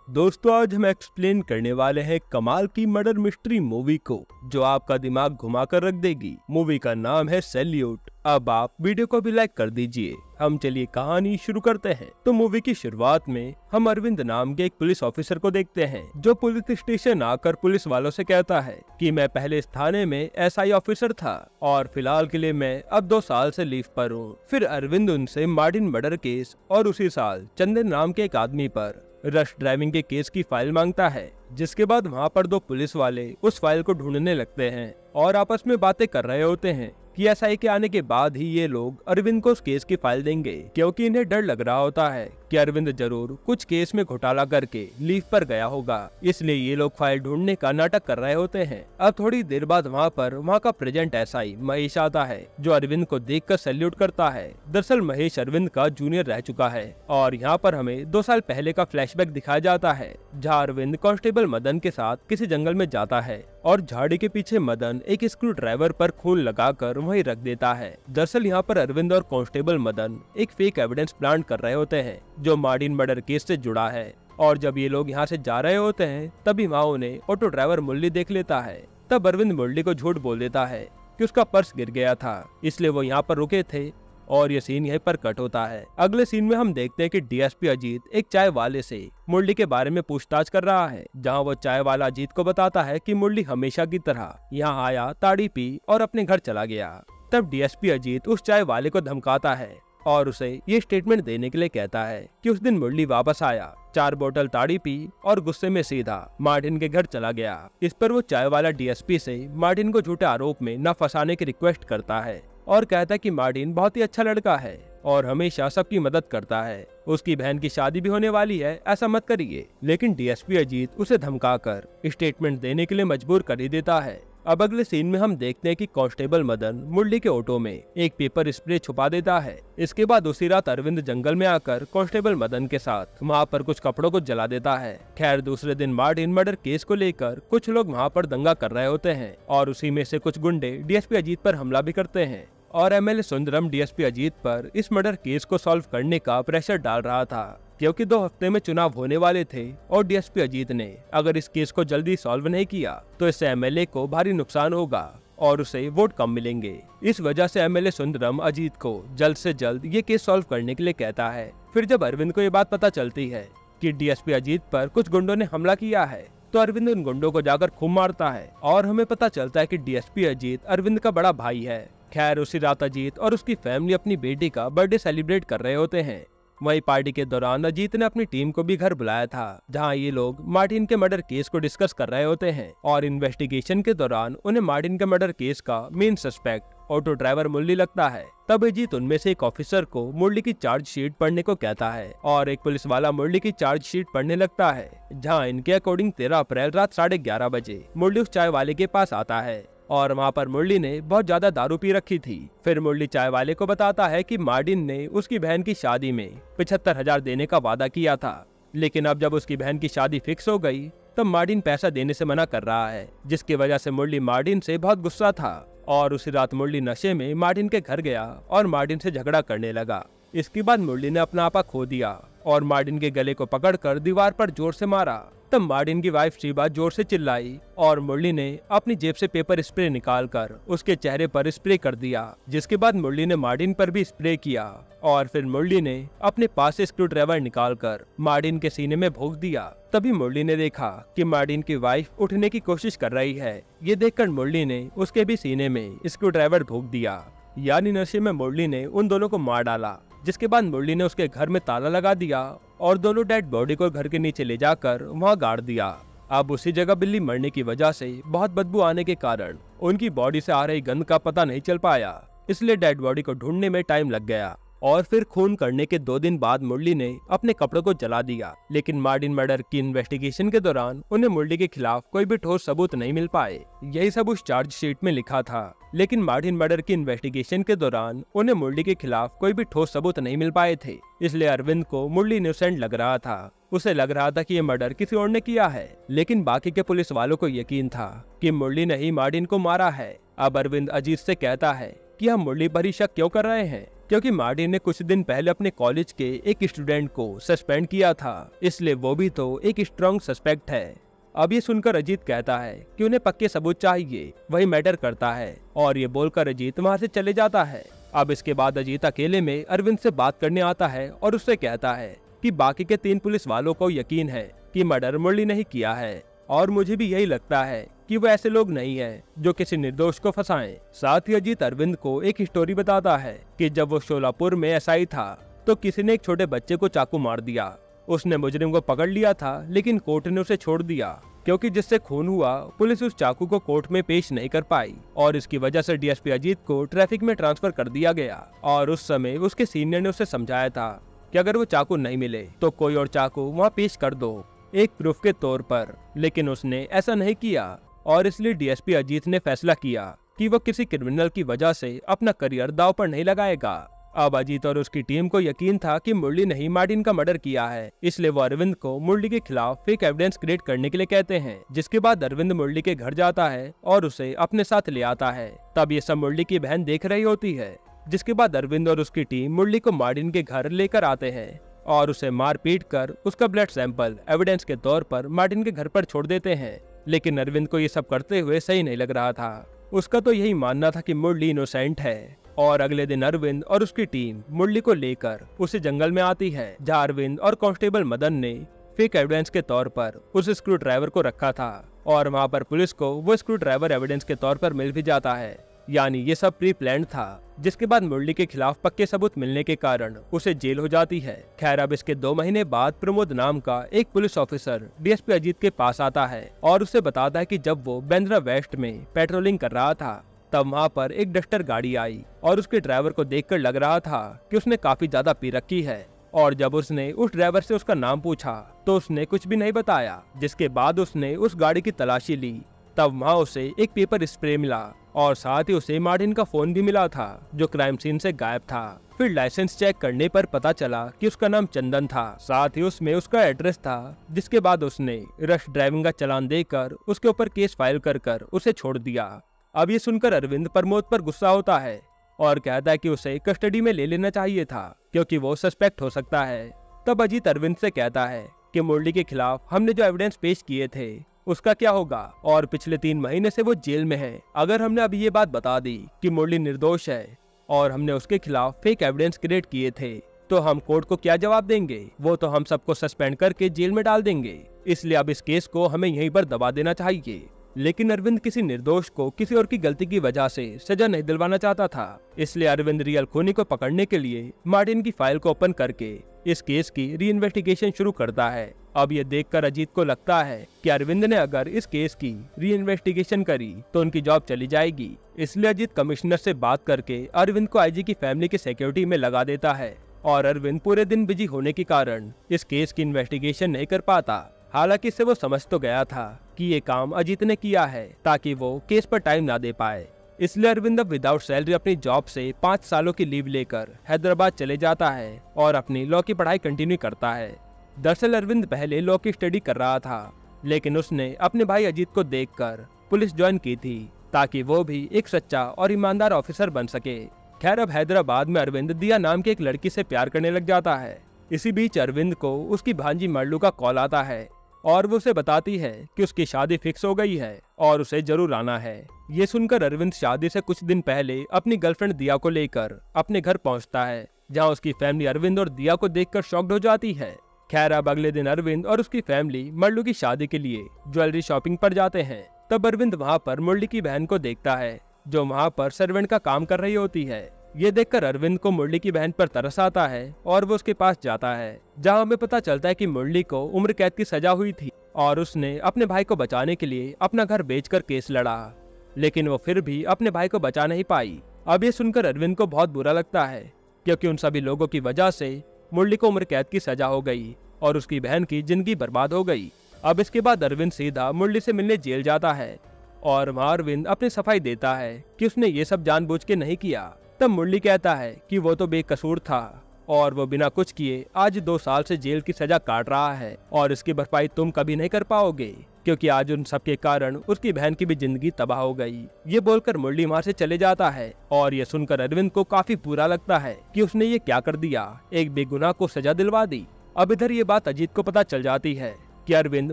दोस्तों आज हम एक्सप्लेन करने वाले हैं कमाल की मर्डर मिस्ट्री मूवी को जो आपका दिमाग घुमा कर रख देगी। मूवी का नाम है सैल्यूट। अब आप वीडियो को भी लाइक कर दीजिए। हम चलिए कहानी शुरू करते हैं। तो मूवी की शुरुआत में हम अरविंद नाम के एक पुलिस ऑफिसर को देखते हैं जो पुलिस स्टेशन आकर पुलिस वालों से कहता है कि मैं पहले इस थाने में एसआई ऑफिसर था और फिलहाल के लिए मैं अब 2 साल से लीव पर हूँ। फिर अरविंद उनसे मार्टिन मर्डर केस और उसी साल चंदन नाम के एक आदमी पर रश ड्राइविंग के केस की फाइल मांगता है, जिसके बाद वहाँ पर 2 पुलिस वाले उस फाइल को ढूंढने लगते हैं और आपस में बातें कर रहे होते हैं कि एसआई के आने के बाद ही ये लोग अरविंद को उस केस की फाइल देंगे, क्योंकि इन्हें डर लग रहा होता है कि अरविंद जरूर कुछ केस में घोटाला करके लीव पर गया होगा। इसलिए ये लोग फाइल ढूंढने का नाटक कर रहे होते हैं। अब थोड़ी देर बाद वहाँ का प्रेजेंट एसआई महेश आता है जो अरविंद को देखकर सैल्यूट करता है। दरअसल महेश अरविंद का जूनियर रह चुका है और यहाँ पर हमें 2 साल पहले का फ्लैशबैक दिखाया जाता है जहाँ अरविंद कांस्टेबल मदन के साथ किसी जंगल में जाता है और झाड़ी के पीछे मदन एक स्क्रू ड्राइवर पर खून लगाकर वहीं रख देता है। दरअसल यहाँ पर अरविंद और कांस्टेबल मदन एक फेक एविडेंस प्लांट कर रहे होते हैं जो मार्टिन मर्डर केस से जुड़ा है। और जब ये लोग यहाँ से जा रहे होते हैं तभी वहाँ उन्हें ऑटो ड्राइवर मुरली देख लेता है। तब अरविंद मुरली को झूठ बोल देता है कि उसका पर्स गिर गया था, इसलिए वो यहाँ पर रुके थे और ये सीन यहीं पर कट होता है। अगले सीन में हम देखते हैं कि डीएसपी अजीत एक चाय वाले से मुरली के बारे में पूछताछ कर रहा है, जहां वो चाय वाला अजीत को बताता है कि मुरली हमेशा की तरह यहाँ आया, ताड़ी पी और अपने घर चला गया। तब डीएसपी अजीत उस चाय वाले को धमकाता है और उसे ये स्टेटमेंट देने के लिए कहता है कि उस दिन मुरली वापस आया, 4 बोतल ताड़ी पी और गुस्से में सीधा मार्टिन के घर चला गया। इस पर वो चाय वाला डीएसपी से मार्टिन को झूठे आरोप में न फंसाने की रिक्वेस्ट करता है और कहता है कि मार्टिन बहुत ही अच्छा लड़का है और हमेशा सबकी मदद करता है। उसकी बहन की शादी भी होने वाली है, ऐसा मत करिए। लेकिन डीएसपी अजीत उसे धमकाकर स्टेटमेंट देने के लिए मजबूर कर ही देता है। अब अगले सीन में हम देखते हैं कि कांस्टेबल मदन मुरली के ऑटो में एक पेपर स्प्रे छुपा देता है। इसके बाद उसी रात अरविंद जंगल में आकर कांस्टेबल मदन के साथ वहाँ पर कुछ कपड़ों को जला देता है। खैर दूसरे दिन मार्टिन मर्डर केस को लेकर कुछ लोग वहाँ पर दंगा कर रहे होते हैं और उसी में से कुछ गुंडे डीएसपी अजीत पर हमला भी करते हैं और एमएलए सुंदरम डीएसपी अजीत पर इस मर्डर केस को सॉल्व करने का प्रेशर डाल रहा था, क्योंकि 2 हफ्ते में चुनाव होने वाले थे और डीएसपी अजीत ने अगर इस केस को जल्दी सॉल्व नहीं किया तो इससे एमएलए को भारी नुकसान होगा और उसे वोट कम मिलेंगे। इस वजह से एमएलए सुंदरम अजीत को जल्द से जल्द ये केस सॉल्व करने के लिए कहता है। फिर जब अरविंद को ये बात पता चलती है कि डीएसपी अजीत पर कुछ गुंडों ने हमला किया है तो अरविंद उन गुंडों को जाकर खूब मारता है और हमें पता चलता है कि डीएसपी अजीत अरविंद का बड़ा भाई है। खैर उसी रात अजीत और उसकी फैमिली अपनी बेटी का बर्थडे सेलिब्रेट कर रहे होते हैं। वही पार्टी के दौरान अजीत ने अपनी टीम को भी घर बुलाया था, जहां ये लोग मार्टिन के मर्डर केस को डिस्कस कर रहे होते हैं और इन्वेस्टिगेशन के दौरान उन्हें मार्टिन के मर्डर केस का मेन सस्पेक्ट ऑटो ड्राइवर मुरली लगता है। तब अजीत उनमें से एक ऑफिसर को मुरली की चार्जशीट पढ़ने को कहता है और एक पुलिस वाला मुरली की चार्जशीट पढ़ने लगता है, जहाँ इनके अकॉर्डिंग 13 अप्रैल रात 11:30 बजे मुरली उस चाय वाले के पास आता है और वहाँ पर मुरली ने बहुत ज्यादा दारू पी रखी थी। फिर मुरली चाय वाले को बताता है कि मार्टिन ने उसकी बहन की शादी में 75,000 देने का वादा किया था, लेकिन अब जब उसकी बहन की शादी फिक्स हो गई तब मार्टिन पैसा देने से मना कर रहा है, जिसकी वजह से मुरली मार्टिन से बहुत गुस्सा था और उसी रात मुरली नशे में मार्टिन के घर गया और मार्टिन से झगड़ा करने लगा। इसके बाद मुरली ने अपना आपा खो दिया और मार्टिन के गले को पकड़कर दीवार पर जोर से मारा। तब मार्टिन की वाइफ शिवा जोर से चिल्लाई और मुरली ने अपनी जेब से पेपर स्प्रे निकालकर उसके चेहरे पर स्प्रे कर दिया, जिसके बाद मुरली ने मार्टिन पर भी स्प्रे किया और फिर मुरली ने अपने पास से स्क्रू ड्राइवर निकालकर मार्टिन के सीने में भोंक दिया। तभी मुरली ने देखा कि मार्टिन की वाइफ उठने की कोशिश कर रही है। ये देखकर मुरली ने उसके भी सीने में स्क्रू ड्राइवर भोंक दिया, यानी नशे में मुरली ने उन दोनों को मार डाला। जिसके बाद मुरली ने उसके घर में ताला लगा दिया और दोनों डेड बॉडी को घर के नीचे ले जाकर वहाँ गाड़ दिया। अब उसी जगह बिल्ली मरने की वजह से बहुत बदबू आने के कारण उनकी बॉडी से आ रही गंध का पता नहीं चल पाया, इसलिए डेड बॉडी को ढूंढने में टाइम लग गया और फिर खून करने के 2 दिन बाद मुरली ने अपने कपड़ों को जला दिया। लेकिन मार्टिन मर्डर की इन्वेस्टिगेशन के दौरान उन्हें मुरली के खिलाफ कोई भी ठोस सबूत नहीं मिल पाए। यही सब उस चार्जशीट में लिखा था, लेकिन मार्टिन मर्डर की इन्वेस्टिगेशन के दौरान उन्हें मुरली के खिलाफ कोई भी ठोस सबूत नहीं मिल पाए थे, इसलिए अरविंद को मुरली इनोसेंट लग रहा था। उसे लग रहा था कि ये मर्डर किसी और ने किया है, लेकिन बाकी के पुलिस वालों को यकीन था कि मुरली ने ही मार्टिन को मारा है। अब अरविंद अजीत से कहता है कि हम मुरली पर ही शक क्यों कर रहे हैं, क्योंकि मार्टिन ने कुछ दिन पहले अपने कॉलेज के एक स्टूडेंट को सस्पेंड किया था, इसलिए वो भी तो एक स्ट्रॉन्ग सस्पेक्ट है। अब ये सुनकर अजीत कहता है कि उन्हें पक्के सबूत चाहिए, वही मैटर करता है, और ये बोलकर अजीत वहाँ से चले जाता है। अब इसके बाद अजीत अकेले में अरविंद से बात करने आता है और उससे कहता है कि बाकी के 3 पुलिस वालों को यकीन है कि मर्डर मुरली ने ही किया है, और मुझे भी यही लगता है कि वो ऐसे लोग नहीं हैं जो किसी निर्दोष को फंसाएं। साथ ही अजीत अरविंद को एक स्टोरी बताता है कि जब वो शोलापुर में एसआई था तो किसी ने एक छोटे बच्चे को चाकू मार दिया। उसने मुजरिम को पकड़ लिया था, लेकिन कोर्ट ने उसे छोड़ दिया क्योंकि जिससे खून हुआ पुलिस उस चाकू को कोर्ट में पेश नहीं कर पाई, और इसकी वजह से डीएसपी अजीत को ट्रैफिक में ट्रांसफर कर दिया गया। और उस समय उसके सीनियर ने उसे समझाया था कि अगर वो चाकू नहीं मिले तो कोई और चाकू वहाँ पेश कर दो, एक प्रूफ के तौर पर। लेकिन उसने ऐसा नहीं किया, और इसलिए डीएसपी अजीत ने फैसला किया कि वो किसी क्रिमिनल की वजह से अपना करियर दांव पर नहीं लगाएगा। अब अजीत और उसकी टीम को यकीन था कि मुरली ने ही मार्टिन का मर्डर किया है, इसलिए वो अरविंद को मुरली के खिलाफ फेक एविडेंस क्रिएट करने के लिए कहते हैं। जिसके बाद अरविंद मुरली के घर जाता है और उसे अपने साथ ले आता है। तब ये सब मुरली की बहन देख रही होती है। जिसके बाद अरविंद और उसकी टीम मुरली को मार्टिन के घर लेकर आते हैं और उसे मार पीट कर उसका ब्लड सैंपल एविडेंस के तौर पर मार्टिन के घर पर छोड़ देते हैं। लेकिन अरविंद को ये सब करते हुए सही नहीं लग रहा था। उसका तो यही मानना था कि मुरली इनोसेंट है। और अगले दिन अरविंद और उसकी टीम मुरली को लेकर उसे जंगल में आती है, जहाँ अरविंद और कांस्टेबल मदन ने फेक एविडेंस के तौर पर उस स्क्रू ड्राइवर को रखा था, और वहाँ पर पुलिस को वो स्क्रू ड्राइवर एविडेंस के तौर पर मिल भी जाता है। यानी ये सब प्री प्लान्ड था। जिसके बाद मुरली के खिलाफ पक्के सबूत मिलने के कारण उसे जेल हो जाती है। खैर, अब इसके 2 महीने बाद प्रमोद नाम का एक पुलिस ऑफिसर डीएसपी अजीत के पास आता है और उसे बताता है कि जब वो बांद्रा वेस्ट में पेट्रोलिंग कर रहा था तब वहाँ पर एक डस्टर गाड़ी आई, और उसके ड्राइवर को देखकर लग रहा था कि उसने काफी ज्यादा पी रखी है। और जब उसने उस ड्राइवर से उसका नाम पूछा तो उसने कुछ भी नहीं बताया। जिसके बाद उसने उस गाड़ी की तलाशी ली, तब वहाँ उसे एक पेपर स्प्रे मिला, और साथ ही उसे मार्टिन का फोन भी मिला था जो क्राइम सीन से गायब था। फिर लाइसेंस चेक करने पर पता चला कि उसका नाम चंदन था, साथ ही उसमें उसका एड्रेस था। जिसके बाद उसने रश ड्राइविंग का चालान देकर उसके ऊपर केस फाइल कर उसे छोड़ दिया। अब ये सुनकर अरविंद प्रमोद पर गुस्सा होता है और कहता है कि उसे कस्टडी में ले लेना चाहिए था क्योंकि वो सस्पेक्ट हो सकता है। तब अजीत अरविंद से कहता है कि मुरली के खिलाफ हमने जो एविडेंस पेश किए थे उसका क्या होगा, और पिछले 3 महीने से वो जेल में है। अगर हमने अभी ये बात बता दी कि मुरली निर्दोष है और हमने उसके खिलाफ फेक एविडेंस क्रिएट किए थे तो हम कोर्ट को क्या जवाब देंगे? वो तो हम सबको सस्पेंड करके जेल में डाल देंगे। इसलिए अब इस केस को हमें यहीं पर दबा देना चाहिए। लेकिन अरविंद किसी निर्दोष को किसी और की गलती की वजह से सजा नहीं दिलवाना चाहता था। इसलिए अरविंद रियल खूनी को पकड़ने के लिए मार्टिन की फाइल को ओपन करके इस केस की री इन्वेस्टिगेशन शुरू करता है। अब ये देखकर अजीत को लगता है कि अरविंद ने अगर इस केस की री इन्वेस्टिगेशन करी तो उनकी जॉब चली जाएगी। इसलिए अजीत कमिश्नर से बात करके अरविंद को आईजी की फैमिली की सिक्योरिटी में लगा देता है, और अरविंद पूरे दिन बिजी होने के कारण इस केस की इन्वेस्टिगेशन नहीं कर पाता। हालांकि इससे वो समझ तो गया था कि ये काम अजीत ने किया है ताकि वो केस पर टाइम ना दे पाए। इसलिए अरविंद अब विदाउट सैलरी अपनी जॉब से 5 सालों की लीव लेकर हैदराबाद चले जाता है और अपनी लॉ की पढ़ाई कंटिन्यू करता है। दरअसल अरविंद पहले लॉ की स्टडी कर रहा था, लेकिन उसने अपने भाई अजीत को देखकर पुलिस ज्वाइन की थी ताकि वो भी एक सच्चा और ईमानदार ऑफिसर बन सके। खैर, अब हैदराबाद में अरविंद दिया नाम की एक लड़की से प्यार करने लग जाता है। इसी बीच अरविंद को उसकी भांजी मरलू का कॉल आता है और वो उसे बताती है कि उसकी शादी फिक्स हो गई है और उसे जरूर आना है। ये सुनकर अरविंद शादी से कुछ दिन पहले अपनी गर्लफ्रेंड दिया को लेकर अपने घर पहुंचता है, जहां उसकी फैमिली अरविंद और दिया को देखकर शॉक्ड हो जाती है। खैर, अब अगले दिन अरविंद और उसकी फैमिली मरलू की शादी के लिए ज्वेलरी शॉपिंग पर जाते हैं। तब अरविंद वहाँ पर मुरली की बहन को देखता है जो वहाँ पर सर्वेंट का काम कर रही होती है। ये देखकर अरविंद को मुरली की बहन पर तरस आता है और वो उसके पास जाता है, जहाँ हमें पता चलता है कि मुरली को उम्र कैद की सजा हुई थी और उसने अपने भाई को बचाने के लिए अपना घर बेचकर केस लड़ा, लेकिन वो फिर भी अपने भाई को बचा नहीं पाई। अब ये सुनकर अरविंद को बहुत बुरा लगता है क्योंकि उन सभी लोगों की वजह से मुरली को उम्र कैद की सजा हो गई और उसकी बहन की जिंदगी बर्बाद हो गई। अब इसके बाद अरविंद सीधा मुरली से मिलने जेल जाता है और वहाँ अरविंद अपनी सफाई देता है कि उसने ये सब जानबूझ के नहीं किया। तब मुरली कहता है कि वो तो बेकसूर था और वो बिना कुछ किए आज 2 साल से जेल की सजा काट रहा है और इसकी भरपाई तुम कभी नहीं कर पाओगे। क्योंकि आज उन सब के कारण उसकी बहन की भी जिंदगी तबाह हो गई। ये बोलकर मुरली वहाँ से चले जाता है और ये सुनकर अरविंद को काफी बुरा लगता है कि उसने ये क्या कर दिया, एक बेगुनाह को सजा दिलवा दी। अब इधर ये बात अजीत को पता चल जाती है कि अरविंद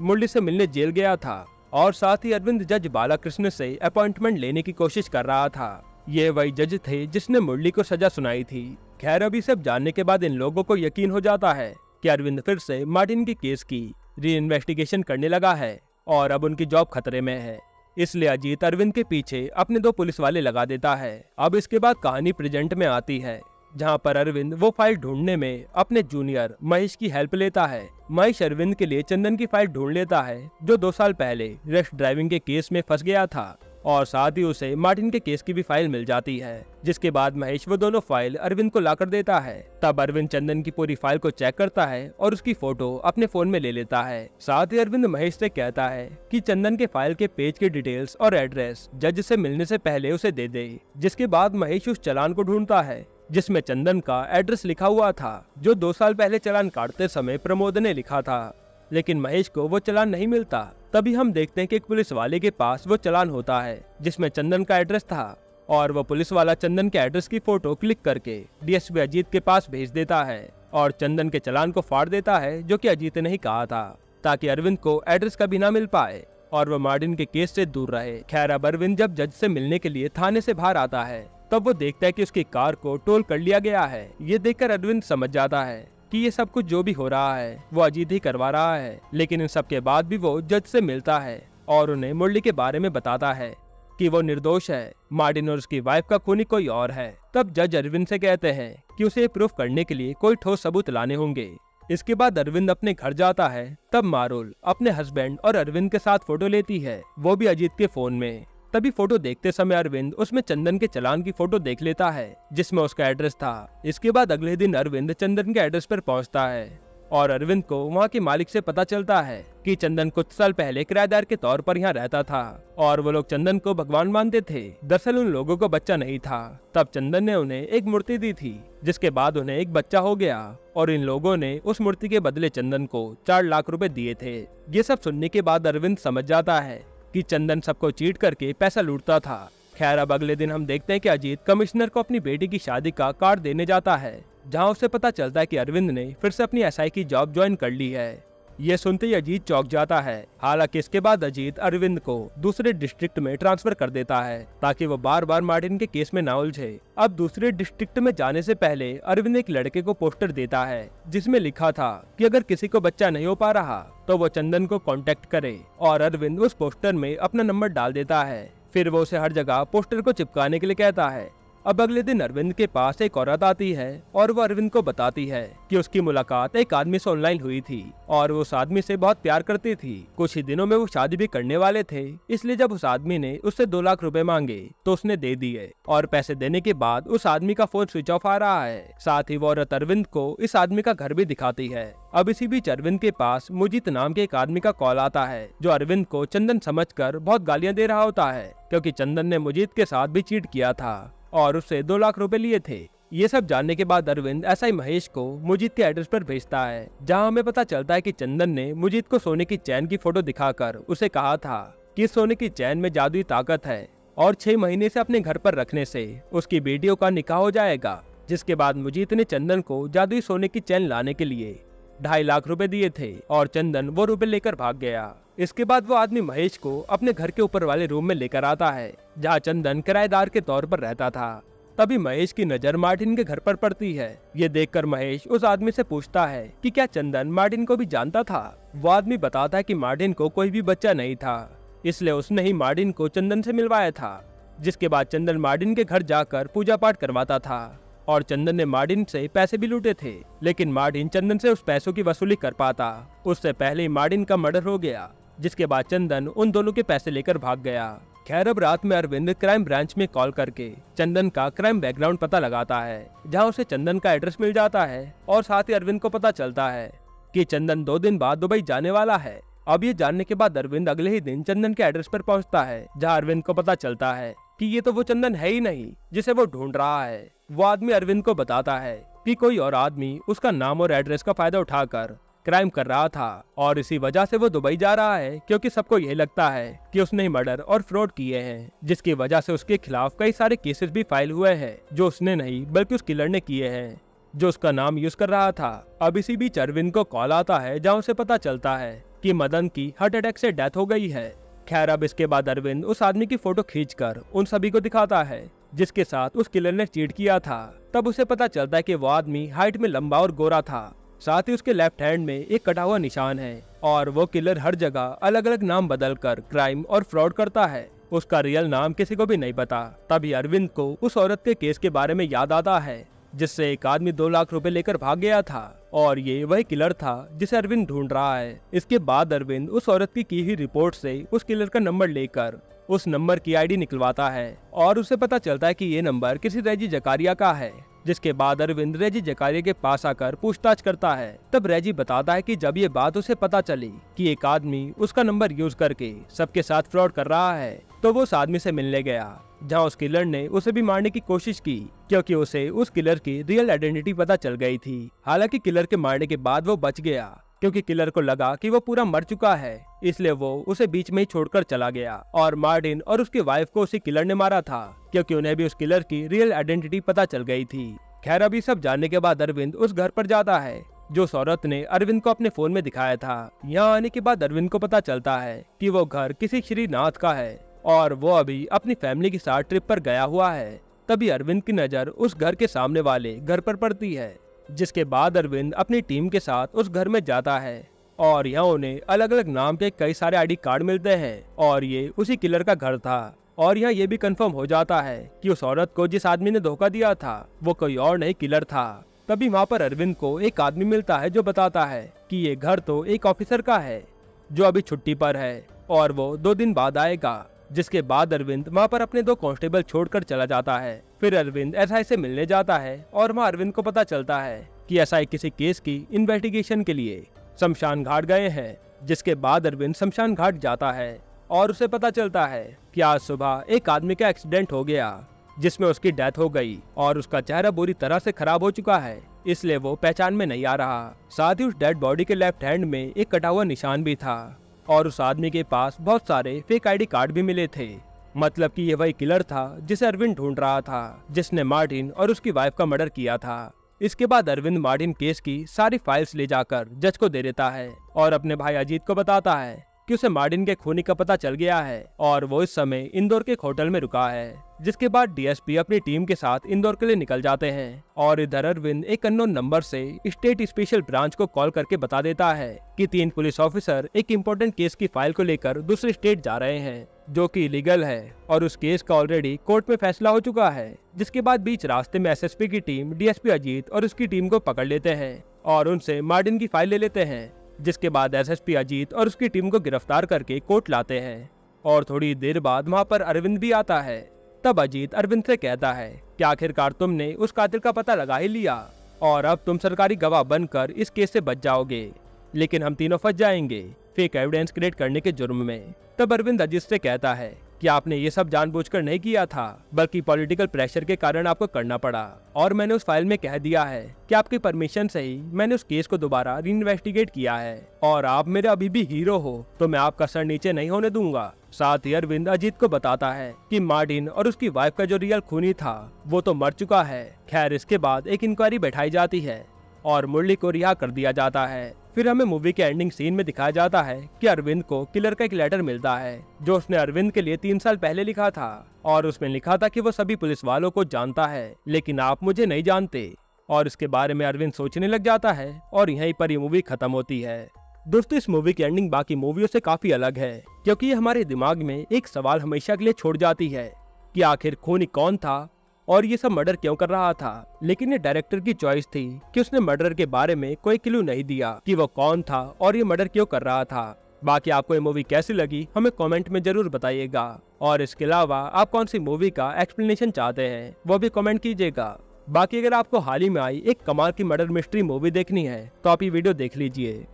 मुरली से मिलने जेल गया था और साथ ही अरविंद जज बालाकृष्ण से अपॉइंटमेंट लेने की कोशिश कर रहा था। ये वही जज थे जिसने मुरली को सजा सुनाई थी। खैर अभी सब जानने के बाद इन लोगों को यकीन हो जाता है कि अरविंद फिर से मार्टिन के केस की री इन्वेस्टिगेशन करने लगा है और अब उनकी जॉब खतरे में है। इसलिए अजीत अरविंद के पीछे अपने 2 पुलिस वाले लगा देता है। अब इसके बाद कहानी प्रेजेंट में आती है, जहां पर अरविंद वो फाइल ढूंढने में अपने जूनियर महेश की हेल्प लेता है। महेश अरविंद के लिए चंदन की फाइल ढूंढ लेता है जो 2 साल पहले रश ड्राइविंग के केस में फंस गया था और साथ ही उसे मार्टिन के केस की भी फाइल मिल जाती है। जिसके बाद महेश वो दोनों फाइल अरविंद को लाकर देता है। तब अरविंद चंदन की पूरी फाइल को चेक करता है और उसकी फोटो अपने फोन में ले लेता है। साथ ही अरविंद महेश से कहता है कि चंदन के फाइल के पेज के डिटेल्स और एड्रेस जज से मिलने से पहले उसे दे दे। जिसके बाद महेश उस चालान को ढूंढता है जिसमें चंदन का एड्रेस लिखा हुआ था जो 2 साल पहले चालान काटते समय प्रमोद ने लिखा था। लेकिन महेश को वो चालान नहीं मिलता। तभी हम देखते हैं कि एक पुलिस वाले के पास वो चालान होता है जिसमें चंदन का एड्रेस था और वो पुलिस वाला चंदन के एड्रेस की फोटो क्लिक करके डीएसपी अजीत के पास भेज देता है और चंदन के चालान को फाड़ देता है जो कि अजीत ने ही कहा था, ताकि अरविंद को एड्रेस कभी ना मिल पाए और वो मार्टिन के केस से दूर रहे। खैर अब अरविंद जब जज से मिलने के लिए थाने से बाहर आता है तब वो देखता है कि उसकी कार को टोल कर लिया गया है। ये देखकर अरविंद समझ जाता है कि ये सब कुछ जो भी हो रहा है वो अजीत ही करवा रहा है। लेकिन इन सब के बाद भी वो जज से मिलता है और उन्हें मुरली के बारे में बताता है कि वो निर्दोष है, मार्टिन और उसकी वाइफ का खूनी कोई और है। तब जज अरविंद से कहते हैं कि उसे प्रूफ करने के लिए कोई ठोस सबूत लाने होंगे। इसके बाद अरविंद अपने घर जाता है। तब मारुल अपने हस्बैंड और अरविंद के साथ फोटो लेती है, वो भी अजीत के फोन में। तभी फोटो देखते समय अरविंद उसमें चंदन के चालान की फोटो देख लेता है जिसमें उसका एड्रेस था। इसके बाद अगले दिन अरविंद चंदन के एड्रेस पर पहुंचता है और अरविंद को वहां के मालिक से पता चलता है कि चंदन कुछ साल पहले किराएदार के तौर पर यहाँ रहता था और वो लोग चंदन को भगवान मानते थे। दरअसल उन लोगों को बच्चा नहीं था। तब चंदन ने उन्हें एक मूर्ति दी थी जिसके बाद उन्हें एक बच्चा हो गया और इन लोगों ने उस मूर्ति के बदले चंदन को 4 लाख रुपए दिए थे। ये सब सुनने के बाद अरविंद समझ जाता है कि चंदन सबको चीट करके पैसा लूटता था। खैर अब अगले दिन हम देखते हैं कि अजीत कमिश्नर को अपनी बेटी की शादी का कार्ड देने जाता है, जहां उसे पता चलता है कि अरविंद ने फिर से अपनी एसआई की जॉब ज्वाइन कर ली है। ये सुनते ही अजीत चौंक जाता है। हालांकि इसके बाद अजीत अरविंद को दूसरे डिस्ट्रिक्ट में ट्रांसफर कर देता है ताकि वो बार बार मार्टिन के केस में ना उलझे। अब दूसरे डिस्ट्रिक्ट में जाने से पहले अरविंद एक लड़के को पोस्टर देता है जिसमें लिखा था कि अगर किसी को बच्चा नहीं हो पा रहा तो वो चंदन को कांटेक्ट करे, और अरविंद उस पोस्टर में अपना नंबर डाल देता है। फिर वो उसे हर जगह पोस्टर को चिपकाने के लिए कहता है। अब अगले दिन अरविंद के पास एक औरत आती है और वो अरविंद को बताती है कि उसकी मुलाकात एक आदमी से ऑनलाइन हुई थी और वो उस आदमी से बहुत प्यार करती थी। कुछ ही दिनों में वो शादी भी करने वाले थे, इसलिए जब उस आदमी ने उससे 2 लाख रुपए मांगे तो उसने दे दिए और पैसे देने के बाद उस आदमी का फोन स्विच ऑफ आ रहा है। साथ ही वो औरत अरविंद को इस आदमी का घर भी दिखाती है। अब इसी बीच अरविंद के पास मुजीत नाम के एक आदमी का कॉल आता है जो अरविंद को चंदन समझकर बहुत गालियां दे रहा होता है, क्योंकि चंदन ने मुजीत के साथ भी चीट किया था और उससे 2 लाख रुपए लिए थे। ये सब जानने के बाद अरविंद एसआई महेश को मुजीत के एड्रेस पर भेजता है, जहां हमें पता चलता है कि चंदन ने मुजीत को सोने की चैन की फोटो दिखाकर उसे कहा था कि सोने की चैन में जादुई ताकत है और 6 महीने से अपने घर पर रखने से उसकी बेटियों का निकाह हो जाएगा। जिसके बाद मुजीत ने चंदन को जादुई सोने की चैन लाने के लिए 2.5 लाख रुपए दिए थे और चंदन वो रुपए लेकर भाग गया। इसके बाद वो आदमी महेश को अपने घर के ऊपर वाले रूम में लेकर आता है, जहाँ चंदन किराएदार के तौर पर रहता था। तभी महेश की नजर मार्टिन के घर पर पड़ती है। ये देखकर महेश उस आदमी से पूछता है कि क्या चंदन मार्टिन को भी जानता था। वो आदमी बताता है कि मार्टिन को कोई भी बच्चा नहीं था, इसलिए उसने ही मार्टिन को चंदन से मिलवाया था। जिसके बाद चंदन मार्टिन के घर जाकर पूजा पाठ करवाता था और चंदन ने मार्टिन से पैसे भी लूटे थे, लेकिन मार्टिन चंदन से उस पैसों की वसूली कर पाता उससे पहले ही मार्टिन का मर्डर हो गया। जिसके बाद चंदन उन दोनों के पैसे लेकर भाग गया। खैर अब रात में अरविंद क्राइम ब्रांच में कॉल करके चंदन का क्राइम बैकग्राउंड पता लगाता है, जहां उसे चंदन का एड्रेस मिल जाता है और साथ ही अरविंद को पता चलता है कि चंदन 2 दिन बाद दुबई जाने वाला है। अब ये जानने के बाद अरविंद अगले ही दिन चंदन के एड्रेस पर पहुंचता है, जहां अरविंद को पता चलता है कि ये तो वो चंदन है ही नहीं जिसे वो ढूंढ रहा है। वो आदमी अरविंद को बताता है कि कोई और आदमी उसका नाम और एड्रेस का फायदा उठाकर क्राइम कर रहा था और इसी वजह से वो दुबई जा रहा है, क्योंकि सबको यही लगता है कि उसने मर्डर और फ्रॉड किए हैं, जिसकी वजह से उसके खिलाफ कई सारे केसेस भी फाइल हुए हैं जो उसने नहीं बल्कि उस किलर ने किए हैं, जो उसका नाम यूज कर रहा था। अब इसी बीच अरविंद को कॉल आता है जहाँ उसे पता चलता है कि मदन की हार्ट अटैक से डेथ हो गई है। खैर, अब इसके बाद अरविंद उस आदमी की फोटो खींचकर उन सभी को दिखाता है जिसके साथ उस किलर ने चीट किया था। तब उसे पता चलता है कि वो आदमी हाइट में लंबा और गोरा था, साथ ही उसके लेफ्ट हैंड में एक कटा हुआ निशान है और वो किलर हर जगह अलग अलग नाम बदल कर क्राइम और फ्रॉड करता है। उसका रियल नाम किसी को भी नहीं पता। तभी अरविंद को उस औरत के केस के बारे में याद आता है जिससे एक आदमी 2 लाख रुपए लेकर भाग गया था और ये वही किलर था जिसे अरविंद ढूंढ रहा है। इसके बाद अरविंद उस औरत की हुई रिपोर्ट से उस किलर का नंबर लेकर उस नंबर की आईडी निकलवाता है और उसे पता चलता है कि ये नंबर किसी रेजी जकारिया का है। जिसके बाद अरविंद रेजी जकारिया के पास आकर पूछताछ करता है। तब रेजी बताता है कि जब ये बात उसे पता चली कि एक आदमी उसका नंबर यूज करके सबके साथ फ्रॉड कर रहा है, तो वो उस आदमी से मिलने गया, जहां उस किलर ने उसे भी मारने की कोशिश की, क्योंकि उसे उस किलर की रियल आइडेंटिटी पता चल गई थी। हालांकि किलर के मारने के बाद वो बच गया, क्योंकि किलर को लगा कि वो पूरा मर चुका है, इसलिए वो उसे बीच में ही छोड़कर चला गया। और मार्टिन और उसकी वाइफ को उसी किलर ने मारा था, क्योंकि उन्हें भी उस किलर की रियल आइडेंटिटी पता चल गई थी। खैर, अभी सब जानने के बाद अरविंद उस घर पर जाता है जो उस औरत ने अरविंद को अपने फोन में दिखाया था। यहाँ आने के बाद अरविंद को पता चलता है कि वो घर किसी श्रीनाथ का है और वो अभी अपनी फैमिली के साथ ट्रिप पर गया हुआ है। तभी अरविंद की नजर उस घर के सामने वाले घर पर पड़ती है, जिसके बाद अरविंद अपनी टीम के साथ उस घर में जाता है और यहाँ उन्हें अलग अलग नाम के कई सारे आईडी कार्ड मिलते हैं और ये उसी किलर का घर था। और यहाँ ये भी कंफर्म हो जाता है कि उस औरत को जिस आदमी ने धोखा दिया था वो कोई और नहीं किलर था। तभी वहाँ पर अरविंद को एक आदमी मिलता है जो बताता है कि ये घर तो एक ऑफिसर का है जो अभी छुट्टी पर है और वो 2 दिन बाद आएगा। जिसके बाद अरविंद वहाँ पर अपने 2 कांस्टेबल छोड़कर चला जाता है। फिर अरविंद एसआई से मिलने जाता है और वहाँ अरविंद को पता चलता है कि एसआई किसी केस की इन्वेस्टिगेशन के लिए शमशान घाट गए हैं। जिसके बाद अरविंद शमशान घाट जाता है और उसे पता चलता है कि आज सुबह एक आदमी का एक्सीडेंट हो गया जिसमें उसकी डेथ हो गई और उसका चेहरा बुरी तरह से खराब हो चुका है, इसलिए वो पहचान में नहीं आ रहा। साथ ही उस डेड बॉडी के लेफ्ट हैंड में एक कटा हुआ निशान भी था और उस आदमी के पास बहुत सारे फेक आईडी कार्ड भी मिले थे। मतलब कि ये वही किलर था जिसे अरविंद ढूंढ रहा था, जिसने मार्टिन और उसकी वाइफ का मर्डर किया था। इसके बाद अरविंद मार्टिन केस की सारी फाइल्स ले जाकर जज को दे देता है और अपने भाई अजीत को बताता है कि उसे मार्टिन के खूनी का पता चल गया है और वो इस समय इंदौर के एक होटल में रुका है। जिसके बाद डीएसपी अपनी टीम के साथ इंदौर के लिए निकल जाते हैं और इधर अरविंद एक अननोन नंबर से स्टेट स्पेशल ब्रांच को कॉल करके बता देता है कि 3 पुलिस ऑफिसर एक इम्पोर्टेंट केस की फाइल को लेकर दूसरे स्टेट जा रहे हैं, जो कि इलीगल है और उस केस का ऑलरेडी कोर्ट में फैसला हो चुका है। जिसके बाद बीच रास्ते में एसएसपी की टीम डीएसपी अजीत और उसकी टीम को पकड़ लेते हैं और उनसे मार्टिन की फाइल ले लेते हैं। जिसके बाद एसएसपी अजीत और उसकी टीम को गिरफ्तार करके कोर्ट लाते हैं और थोड़ी देर बाद वहाँ पर अरविंद भी आता है। तब अजीत अरविंद से कहता है कि आखिरकार तुमने उस कातिल का पता लगा ही लिया और अब तुम सरकारी गवाह बनकर इस केस से बच जाओगे, लेकिन हम तीनों फंस जाएंगे फेक एविडेंस क्रिएट करने के जुर्म में। तब अरविंद अजीत से कहता है कि आपने ये सब जानबूझकर नहीं किया था, बल्कि पॉलिटिकल प्रेशर के कारण आपको करना पड़ा और मैंने उस फाइल में कह दिया है कि आपकी परमिशन से ही मैंने उस केस को दोबारा रीइन्वेस्टिगेट किया है और आप मेरे अभी भी हीरो हो तो मैं आपका सर नीचे नहीं होने दूंगा। साथ ही अरविंद अजीत को बताता है कि मार्टिन और उसकी वाइफ का जो रियल खूनी था वो तो मर चुका है। खैर, इसके बाद एक इंक्वायरी बैठाई जाती है और मुरली को रिहा कर दिया जाता है। फिर हमें मूवी के एंडिंग सीन में दिखाया जाता है कि अरविंद को किलर का एक लेटर मिलता है जो उसने अरविंद के लिए 3 साल पहले लिखा था और उसमें लिखा था कि वो सभी पुलिस वालों को जानता है लेकिन आप मुझे नहीं जानते। और इसके बारे में अरविंद सोचने लग जाता है और यहीं पर ये मूवी खत्म होती है। दोस्तों, इस मूवी की एंडिंग बाकी मूवियों से काफी अलग है क्योंकि ये हमारे दिमाग में एक सवाल हमेशा के लिए छोड़ जाती है कि आखिर खूनी कौन था और ये सब मर्डर क्यों कर रहा था। लेकिन ये डायरेक्टर की चॉइस थी कि उसने मर्डर के बारे में कोई क्लू नहीं दिया कि वो कौन था और ये मर्डर क्यों कर रहा था। बाकी आपको ये मूवी कैसी लगी हमें कमेंट में जरूर बताइएगा और इसके अलावा आप कौन सी मूवी का एक्सप्लेनेशन चाहते हैं वो भी कमेंट कीजिएगा। बाकी अगर आपको हाल ही में आई एक कमाल की मर्डर मिस्ट्री मूवी देखनी है तो आप ये वीडियो देख लीजिए।